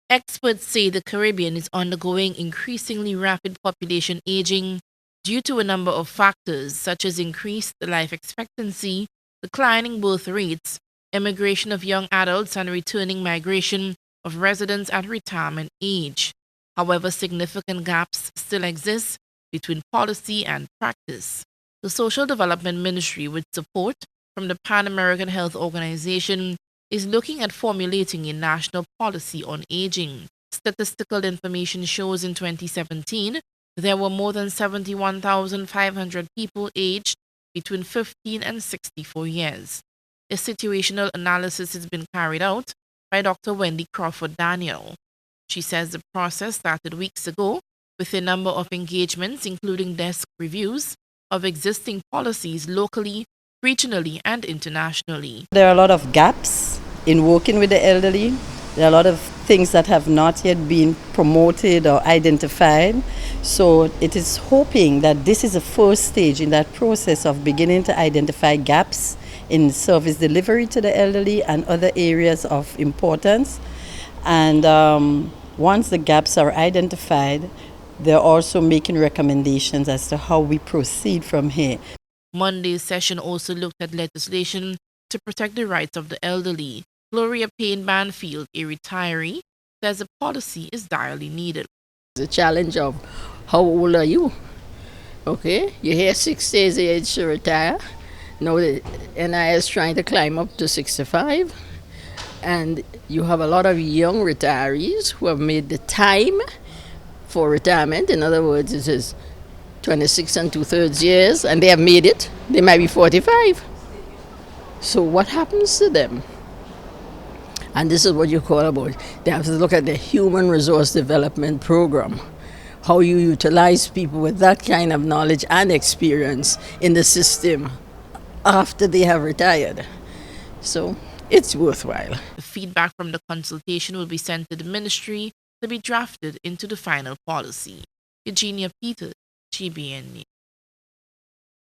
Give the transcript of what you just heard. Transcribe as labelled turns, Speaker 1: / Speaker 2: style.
Speaker 1: Experts say the Caribbean is undergoing increasingly rapid population aging due to a number of factors such as increased life expectancy, declining birth rates, immigration of young adults, and returning migration of residents at retirement age. However, significant gaps still exist between policy and practice. The Social Development Ministry, with support from the Pan American Health Organization, is looking at formulating a national policy on aging. Statistical information shows in 2017 there were more than 71,500 people aged between 15 and 64 years. A situational analysis has been carried out by Dr. Wendy Crawford Daniel. She says the process started weeks ago with a number of engagements, including desk reviews of existing policies locally, regionally, and internationally.
Speaker 2: There are a lot of gaps in working with the elderly. There are a lot of things that have not yet been promoted or identified. So it is hoping that this is a first stage in that process of beginning to identify gaps in service delivery to the elderly and other areas of importance. And once the gaps are identified, they're also making recommendations as to how we proceed from here.
Speaker 1: Monday's session also looked at legislation to protect the rights of the elderly. Gloria Payne Banfield, a retiree, says the policy is direly needed.
Speaker 3: The challenge of how old are you? Okay, you're here 60 years age to retire. Now the NI is trying to climb up to 65. And you have a lot of young retirees who have made the time for retirement. In other words, it is 26 and 2/3 years, and they have made it. They might be 45. So what happens to them? And this is what you call about. They have to look at the human resource development program. How you utilize people with that kind of knowledge and experience in the system after they have retired. So it's worthwhile.
Speaker 1: The feedback from the consultation will be sent to the ministry to be drafted into the final policy. Eugenia Peters, GBN News.